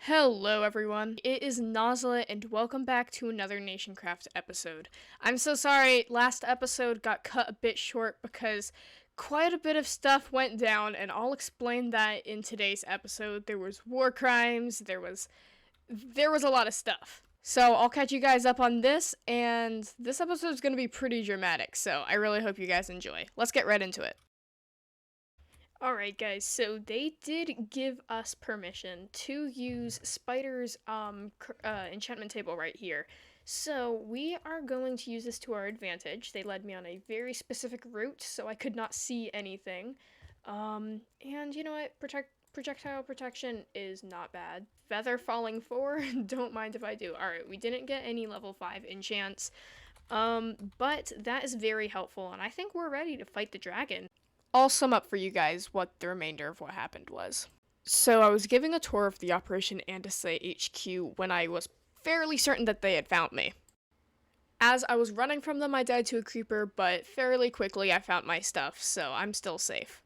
Hello everyone, it is Nozzlet and welcome back to another Nationcraft episode. I'm so sorry, last episode got cut a bit short because quite a bit of stuff went down, and I'll explain that in today's episode. There was war crimes, there was a lot of stuff. So I'll catch you guys up on this, and this episode is going to be pretty dramatic, so I really hope you guys enjoy. Let's get right into it. Alright guys, so they did give us permission to use Spider's enchantment table right here. So we are going to use this to our advantage. They led me on a very specific route, so I could not see anything. And you know what? Projectile protection is not bad. Feather falling 4, don't mind if I do. Alright, we didn't get any level 5 enchants. But that is very helpful, and I think we're ready to fight the dragon. I'll sum up for you guys what the remainder of what happened was. So I was giving a tour of the Operation Andesite HQ when I was fairly certain that they had found me. As I was running from them, I died to a creeper, but fairly quickly I found my stuff, so I'm still safe.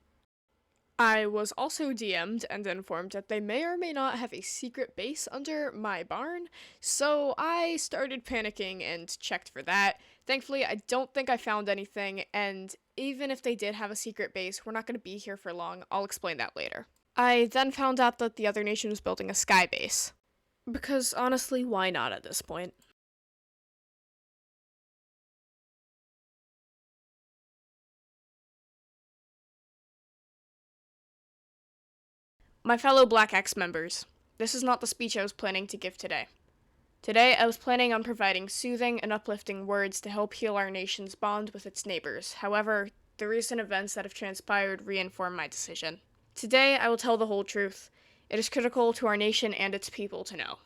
I was also DM'd and informed that they may or may not have a secret base under my barn, so I started panicking and checked for that. Thankfully, I don't think I found anything, and even if they did have a secret base, we're not going to be here for long. I'll explain that later. I then found out that the other nation was building a sky base. Because honestly, why not at this point? My fellow Black X members, this is not the speech I was planning to give today. Today, I was planning on providing soothing and uplifting words to help heal our nation's bond with its neighbors. However, the recent events that have transpired reinform my decision. Today, I will tell the whole truth. It is critical to our nation and its people to know.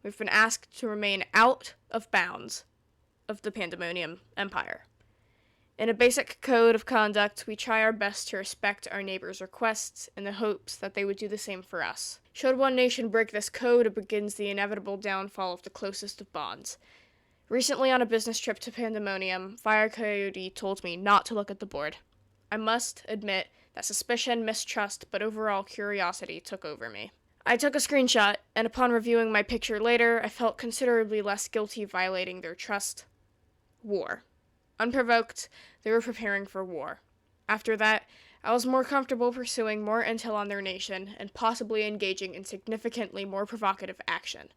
We've been asked to remain out of bounds of the Pandemonium Empire. In a basic code of conduct, we try our best to respect our neighbors' requests in the hopes that they would do the same for us. Should one nation break this code, it begins the inevitable downfall of the closest of bonds. Recently, on a business trip to Pandemonium, Fire Coyote told me not to look at the board. I must admit that suspicion, mistrust, but overall curiosity took over me. I took a screenshot, and upon reviewing my picture later, I felt considerably less guilty violating their trust. War. Unprovoked, they were preparing for war. After that, I was more comfortable pursuing more intel on their nation and possibly engaging in significantly more provocative action.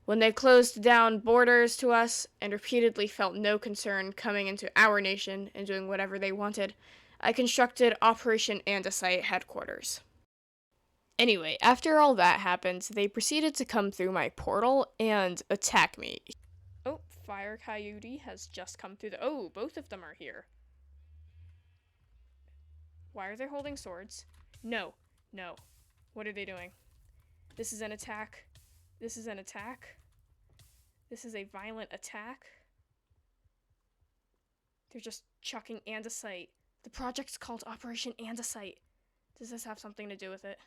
When they closed down borders to us and repeatedly felt no concern coming into our nation and doing whatever they wanted, I constructed Operation Andesite headquarters. Anyway, after all that happened, they proceeded to come through my portal and attack me. Oh, Fire Coyote has just come through the... Oh, both of them are here. Why are they holding swords? No. No. What are they doing? This is an attack. This is an attack. This is a violent attack. They're just chucking andesite. The project's called Operation Andesite. Does this have something to do with it?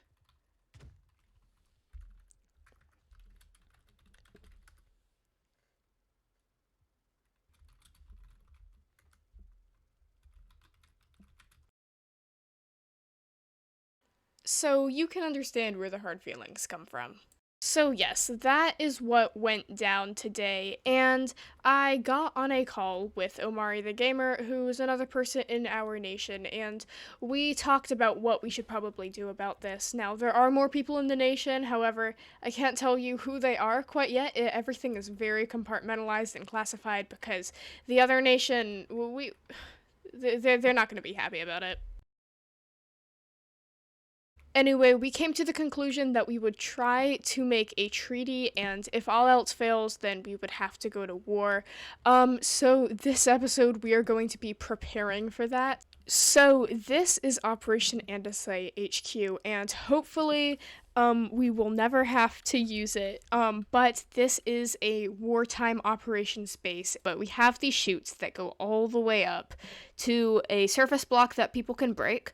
So you can understand where the hard feelings come from. So yes, that is what went down today, and I got on a call with Omari the Gamer, who's another person in our nation, and we talked about what we should probably do about this. Now, there are more people in the nation, however, I can't tell you who they are quite yet. Everything is very compartmentalized and classified because the other nation, they're not going to be happy about it. Anyway, we came to the conclusion that we would try to make a treaty, and if all else fails, then we would have to go to war. So this episode, we are going to be preparing for that. So this is Operation Andesite HQ, and hopefully, we will never have to use it. But this is a wartime operations base, but we have these chutes that go all the way up to a surface block that people can break.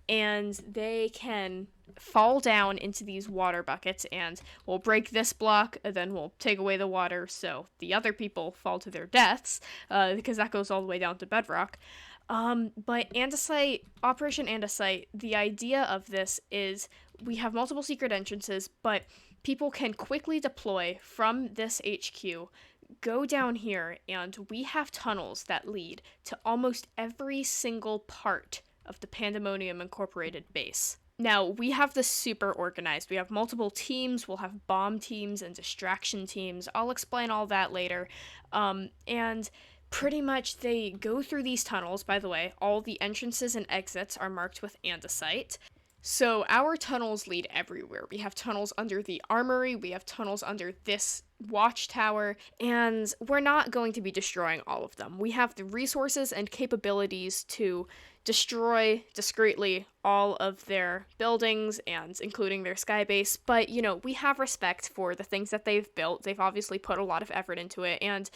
And they can fall down into these water buckets, and we'll break this block, and then we'll take away the water so the other people fall to their deaths, because that goes all the way down to bedrock. But Andesite, Operation Andesite, the idea of this is we have multiple secret entrances, but people can quickly deploy from this HQ, go down here, and we have tunnels that lead to almost every single part of the Pandemonium Incorporated base. Now, we have this super organized. We have multiple teams. We'll have bomb teams and distraction teams. I'll explain all that later. And pretty much they go through these tunnels. By the way, all the entrances and exits are marked with andesite. So our tunnels lead everywhere. We have tunnels under the armory, we have tunnels under this watchtower, and we're not going to be destroying all of them. We have the resources and capabilities to destroy discreetly all of their buildings and including their sky base, but we have respect for the things that they've built. They've obviously put a lot of effort into it, and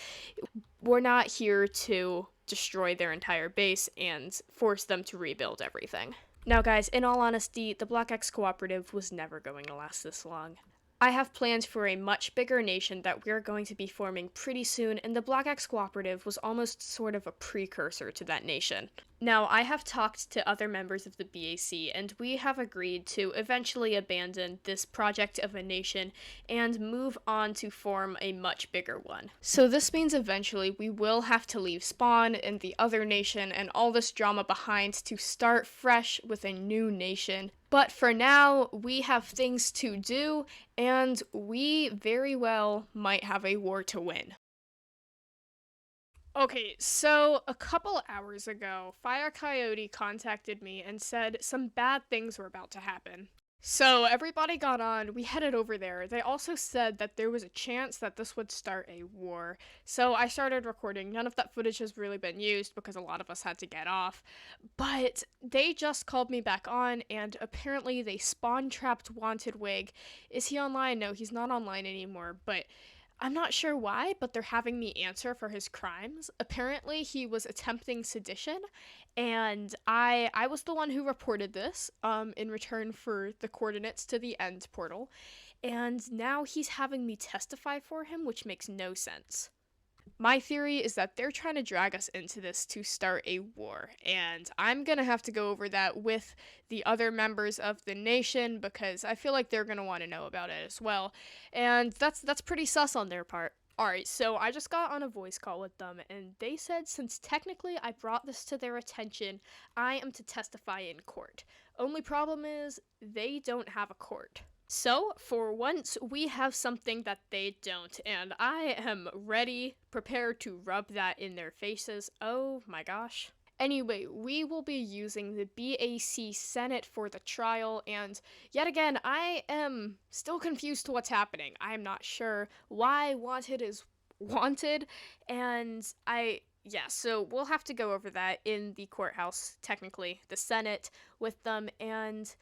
we're not here to destroy their entire base and force them to rebuild everything. Now, guys, in all honesty, the Black X Cooperative was never going to last this long. I have plans for a much bigger nation that we're going to be forming pretty soon, and the Black X Cooperative was almost sort of a precursor to that nation. Now, I have talked to other members of the BAC, and we have agreed to eventually abandon this project of a nation and move on to form a much bigger one. So this means eventually we will have to leave Spawn and the other nation and all this drama behind to start fresh with a new nation. But for now, we have things to do, and we very well might have a war to win. Okay, so a couple hours ago, Fire Coyote contacted me and said some bad things were about to happen. So everybody got on, we headed over there. They also said that there was a chance that this would start a war. So I started recording. None of that footage has really been used because a lot of us had to get off. But they just called me back on, and apparently they spawn trapped Wanted Wig. Is he online? No, he's not online anymore, but I'm not sure why, but they're having me answer for his crimes. Apparently, he was attempting sedition, and I was the one who reported this in return for the coordinates to the end portal, and now he's having me testify for him, which makes no sense. My theory is that they're trying to drag us into this to start a war, and I'm gonna have to go over that with the other members of the nation because I feel like they're gonna want to know about it as well, and that's pretty sus on their part. Alright, so I just got on a voice call with them, and they said since technically I brought this to their attention, I am to testify in court. Only problem is, they don't have a court. So, for once, we have something that they don't, and I am ready, prepared to rub that in their faces. Oh my gosh. Anyway, we will be using the BAC Senate for the trial, and yet again, I am still confused to what's happening. I am not sure why Wanted is wanted, and yeah, so we'll have to go over that in the courthouse, technically, the Senate, with them, and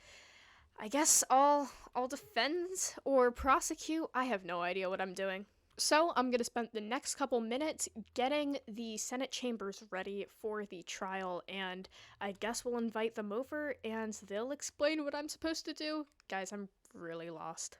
I guess I'll defend or prosecute. I have no idea what I'm doing. So I'm gonna spend the next couple minutes getting the Senate chambers ready for the trial, and I guess we'll invite them over and they'll explain what I'm supposed to do. Guys, I'm really lost.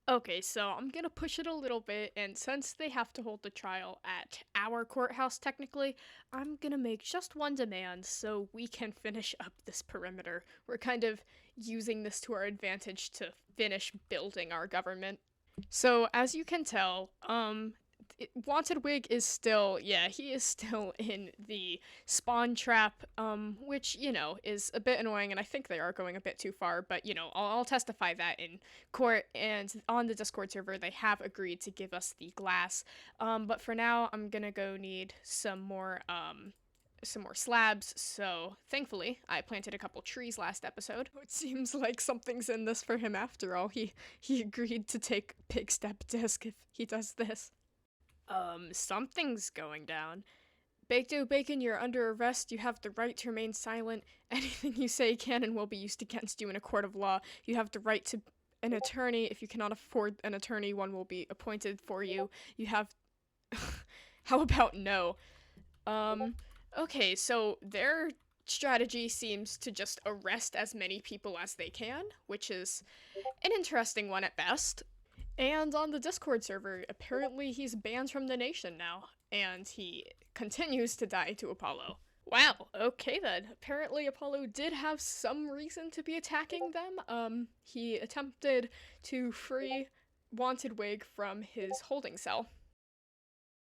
Okay, so I'm gonna push it a little bit, and since they have to hold the trial at our courthouse technically, I'm gonna make just one demand so we can finish up this perimeter. We're kind of using this to our advantage to finish building our government. So, as you can tell, Wanted Wig is still, yeah, he is still in the spawn trap, which, is a bit annoying, and I think they are going a bit too far, but, I'll testify that in court, and on the Discord server, they have agreed to give us the glass, but for now, I'm gonna go need some more, some more slabs, so thankfully I planted a couple trees last episode. It seems like something's in this for him after all. He agreed to take Big Step Disc if he does this. Something's going down. Baked Bacon, you're under arrest. You have the right to remain silent. Anything you say can and will be used against you in a court of law. You have the right to an attorney. If you cannot afford an attorney, one will be appointed for you. You have... How about no? Okay, so their strategy seems to just arrest as many people as they can, which is an interesting one at best. And on the Discord server, apparently he's banned from the nation now, and he continues to die to Apollo. Wow, okay then. Apparently Apollo did have some reason to be attacking them. He attempted to free Wanted Wig from his holding cell.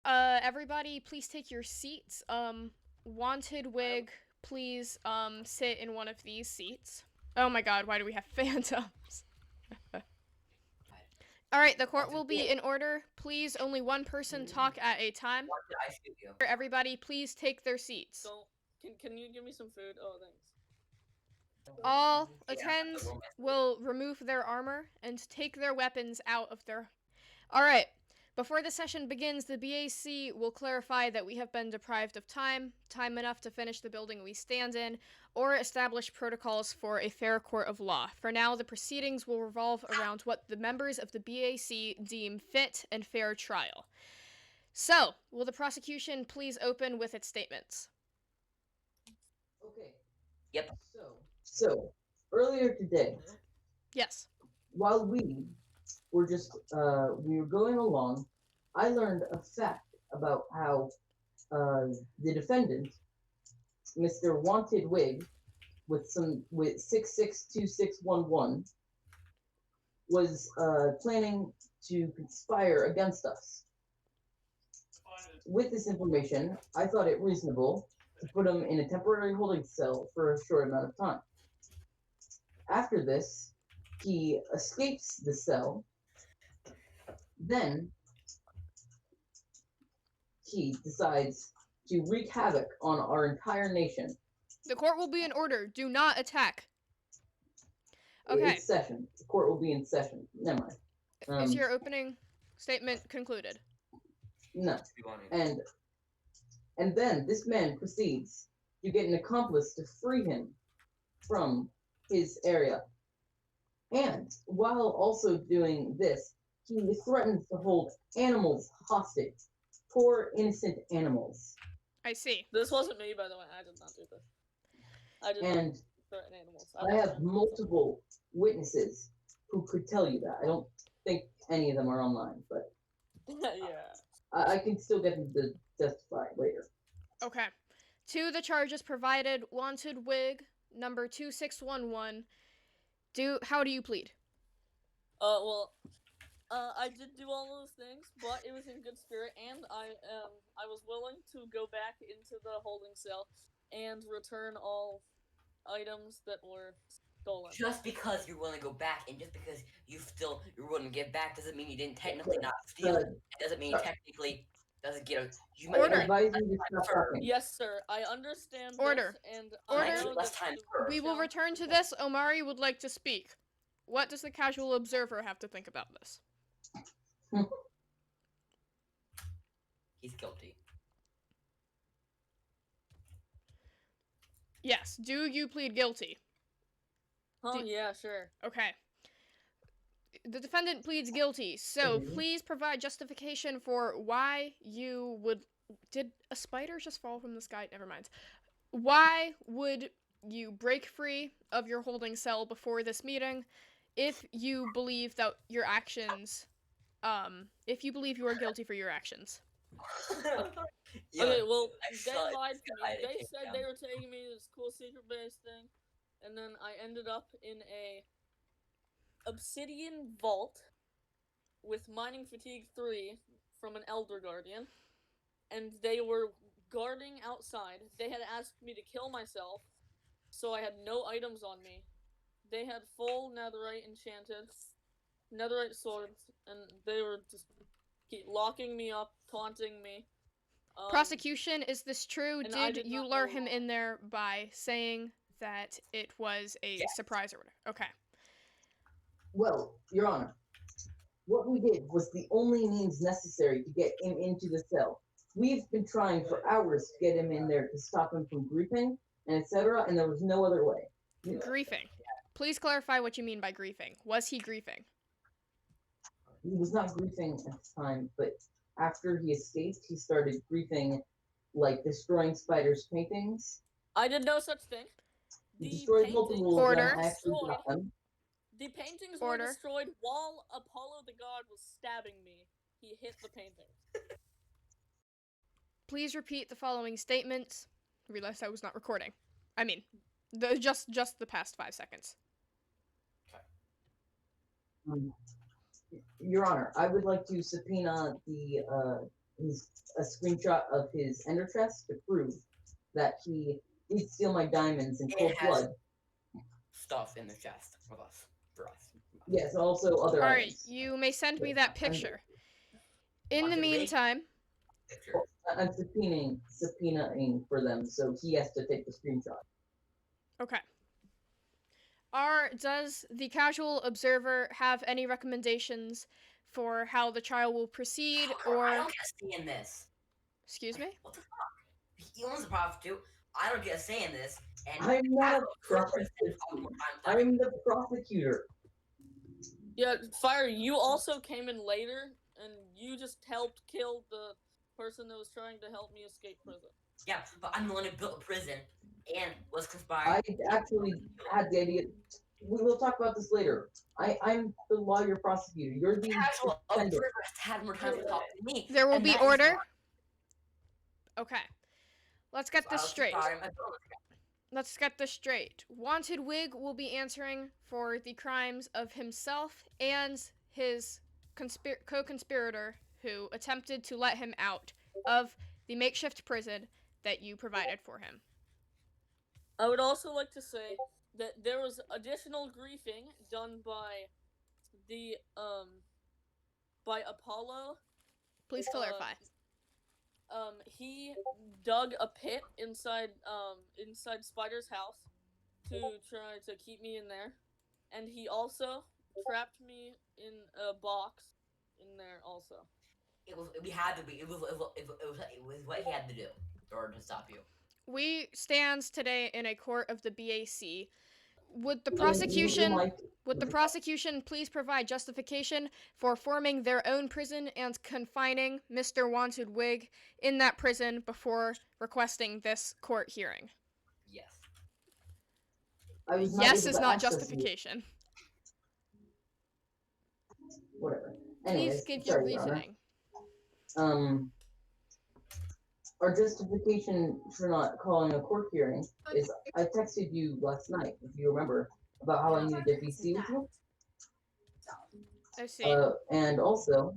Everybody, please take your seats. Wanted Wig, please, sit in one of these seats. Oh my god, why do we have phantoms? Alright, the court will be in order. Please, only one person talk at a time. Why did I shoot you? Everybody, please take their seats. So, can you give me some food? Oh, thanks. All attends will remove their armor and take their weapons out of their... Alright, before the session begins, the BAC will clarify that we have been deprived of time enough to finish the building we stand in, or establish protocols for a fair court of law. For now, the proceedings will revolve around what the members of the BAC deem fit and fair trial. So, will the prosecution please open with its statements? Okay. Yep. So earlier today, Yes. while we were going along, I learned a fact about how the defendant, Mr. Wanted Wig, with 662611, was planning to conspire against us. With this information, I thought it reasonable to put him in a temporary holding cell for a short amount of time. After this, he escapes the cell. Then he decides to wreak havoc on our entire nation. The court will be in order. Do not attack. Okay. It's session. The court will be in session. Never mind. Is your opening statement concluded? No. And then this man proceeds to get an accomplice to free him from his area. And while also doing this, he threatens to hold animals hostage. Poor innocent animals. I see. This wasn't me, by the way. I did not do this. I did And not threaten animals. I have multiple witnesses who could tell you that. I don't think any of them are online, but yeah. I can still get them to testify later. Okay. To the charges provided, Wanted Wig, number 2611. How do you plead? I did do all those things, but it was in good spirit, and I was willing to go back into the holding cell and return all items that were stolen. Just because you're willing to go back, and just because you're willing to get back, doesn't mean you didn't technically not steal it. It doesn't mean technically doesn't get a. You might Order. Advise you to stop talking. Yes, sir. I understand. Order. This, and Order. I know Less that time the- first. We will return to this. Omari would like to speak. What does the casual observer have to think about this? He's guilty. Yes. Do you plead guilty? Oh yeah, sure. Okay. The defendant pleads guilty, so Mhm. please provide justification for why you would... Did a spider just fall from the sky? Never mind. Why would you break free of your holding cell before this meeting if you believe that your actions... if you believe you are guilty for your actions? Yeah, Okay, well, I they saw it. lied to I me. They came said down. they were taking me to this cool secret base thing, and then I ended up in a obsidian vault with mining fatigue 3 from an elder guardian, and they were guarding outside. They had asked me to kill myself, so I had no items on me. They had full netherite enchanted, netherite swords, and they were just keep locking me up, taunting me. Prosecution, is this true? and I Did did you not lure know him why. in there by saying that it was a Yes. surprise order? Okay. Well, Your Honor, what we did was the only means necessary to get him into the cell. We've been trying for hours to get him in there to stop him from griefing and etc., and there was no other way. Griefing. Please clarify what you mean by griefing. Was he griefing? He was not griefing at the time, but after he escaped, he started griefing, like destroying Spider's paintings. I did no such thing. He The destroyed multiple of Order. them. I actually destroyed. got them. The paintings Order. were destroyed while Apollo the god was stabbing me. He hit the painting. Please repeat the following statements. I realized I was not recording. I mean, just the past 5 seconds. Your Honor, I would like to subpoena a screenshot of his ender chest to prove that he did steal my diamonds in cold It has blood. stuff in the chest for us. Yes, also other Alright, items. you may send me that picture. In the Wanted Wig? meantime, Picture. I'm subpoenaing for them, so he has to take the screenshot. okay. Does the casual observer have any recommendations for how the trial will proceed, I or... don't get a say in this. Excuse me? What the fuck? He owns a prostitute. I don't get a say in this. And I'm not a prosecutor. prostitute. I'm the prosecutor. Yeah, Fire, you also came in later, and you just helped kill the person that was trying to help me escape prison. Yeah, but I'm the one who built a prison and was conspiring. I actually had the idea. We will talk about this later. I'm the lawyer prosecutor. You're the Casual defender. observer has had more time to talk to me. There will and be that is order. why- Okay. Let's get So this I was straight. conspiring my building. Let's get this straight. Wanted Wig will be answering for the crimes of himself and his co-conspirator who attempted to let him out of the makeshift prison that you provided for him. I would also like to say that there was additional griefing done by the by Apollo. Please clarify. He dug a pit inside Spider's house to try to keep me in there, and he also trapped me in a box in there also. It was what he had to do in order to stop you. We stands today in a court of the BAC. Would the prosecution please provide justification for forming their own prison and confining Mr. Wanted Wig in that prison before requesting this court hearing? Yes. Yes is not justification. Whatever. Please Anyways, give your sorry, Your Honor. reasoning. Our justification for not calling a court hearing is I texted you last night, if you remember, about how I needed to be seen with you. I see. And also,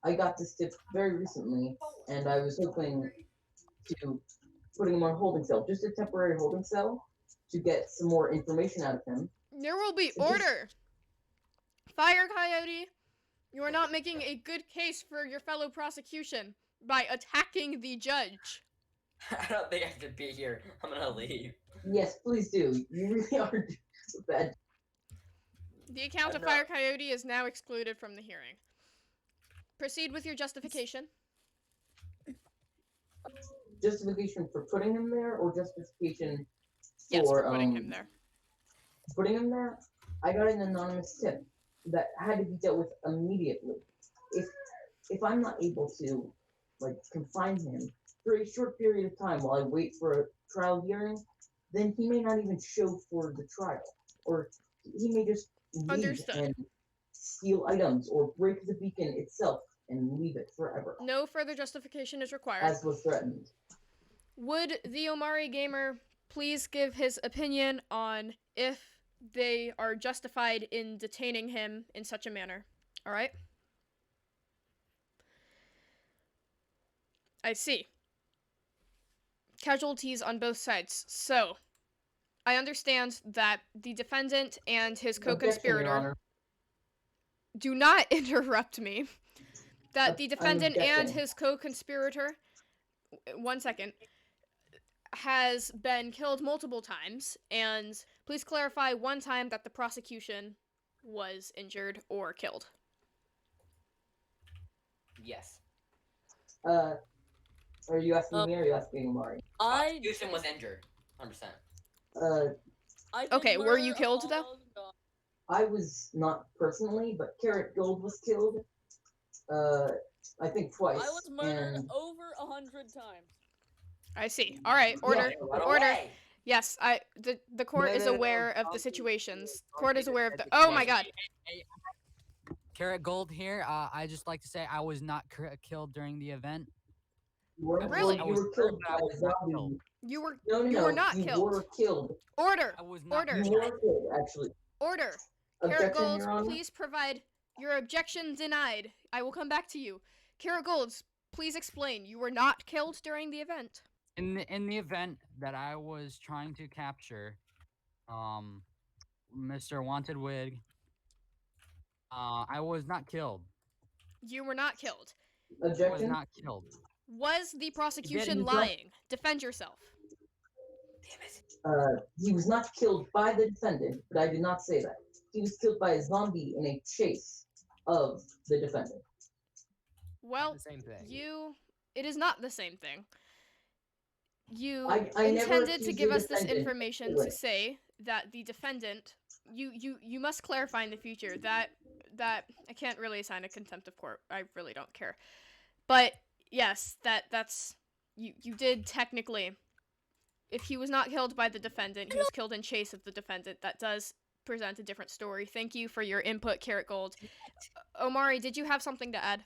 I got this tip very recently, and I was hoping to putting him on a holding cell, just a temporary holding cell, to get some more information out of him. There will be order. Fire Coyote, you are not making a good case for your fellow prosecution by attacking the judge. I don't think I should be here. I'm gonna leave. Yes, please do. You really are bad. The account of Fire Coyote is now excluded from the hearing. Proceed with your justification. Justification for putting him there, or justification Yes, for putting him there. Putting him there? I got an anonymous tip that had to be dealt with immediately. If I'm not able to, like, confine him for a short period of time while I wait for a trial hearing, then he may not even show for the trial, or he may just leave Understood. and steal items or break the beacon itself and leave it forever, No further justification is required. as was threatened. Would the Omari Gamer please give his opinion on if they are justified in detaining him in such a manner? All right? I see. Casualties on both sides. So, I understand that the defendant and his Objection, Your co-conspirator... Honor. Do not interrupt me. that the I'm defendant and objecting. his co-conspirator, 1 second, has been killed multiple times, and please clarify one time that the prosecution was injured or killed. Yes. Are you asking me or are you asking Amari? Prosecution was injured. 100%. I did Okay, were murder you killed, though? Apollo's god. I was not personally, but Carrot Gold was killed. I think twice. I was murdered and over 100 times. I see. All right, order, Yeah, run order. away. Yes, the court is aware of the situations. Court is aware of the. Hey, Oh my God. Carrot Gold here. I just like to say I was not killed during the event. you were, Really? you were killed by I was not zombie. killed. You were No, you were not you killed. were killed. Order. I was not Order. You were killed, actually. Order. Carrot Objection, Gold, Your Honor? please provide your objection denied. I will come back to you. Carrot Golds, please explain. You were not killed during the event. In the event that I was trying to capture, Mr. Wanted Wig, I was not killed. You were not killed. I was Objection? not killed. Was the prosecution He's not- lying? Defend yourself. Damn it. He was not killed by the defendant, but I did not say that. He was killed by a zombie in a chase of the defendant. Well, the same thing. it is not the same thing. You I never intended to accused give the us this defendant. information Wait. to say that the defendant, you must clarify in the future that I can't really assign a contempt of court. I really don't care. But yes, that's you did technically. If he was not killed by the defendant, he was killed in chase of the defendant. That does present a different story. Thank you for your input, Carrot Gold. Omari, did you have something to add?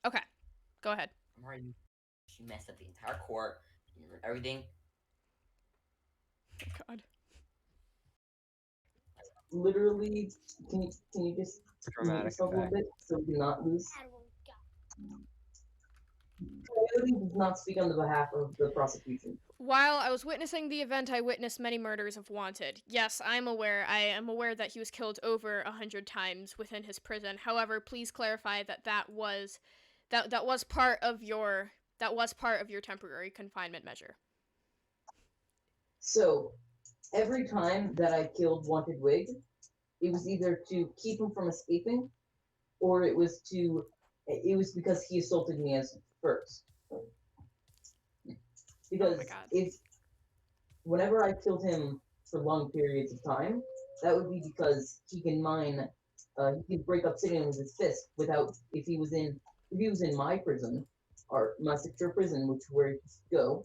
Okay, go ahead. Amari, she messed up the entire court. Everything. Oh, God. Literally, can you just mute Dramatic yourself a little effect. bit so we do not lose? Coyote does not speak on the behalf of the prosecution. While I was witnessing the event, I witnessed many murders of Wanted. Yes, I am aware that he was killed over 100 times within his prison. However, please clarify that that was part of your temporary confinement measure. So, every time that I killed Wanted Wig, it was either to keep him from escaping, or it was because he assaulted me as first. Because God. whenever I killed him for long periods of time, that would be because he can break obsidian with his fist without, if he was in my prison, or my secure prison, which where he could go.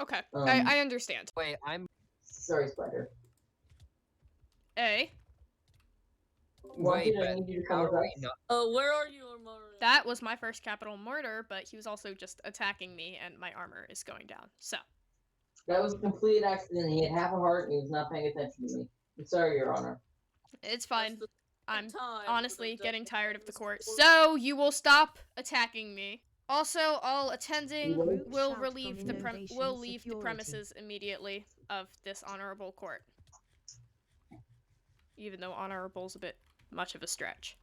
Okay, I understand. Wait, I'm. Sorry, Spider. A. Wanted, I but need you to how come are with we us. not? Where are you, Omari? That was my first capital murder, but he was also just attacking me, and my armor is going down. So. That was a complete accident. He had half a heart and he was not paying attention to me. I'm sorry, Your Honor. It's fine. That's the I'm time honestly for the getting tired of the justice court. court. So you will stop attacking me. Also, all attending Group will shout leave from the innovation leave the security. premises immediately of this honorable court. Even though honorable's a bit much of a stretch.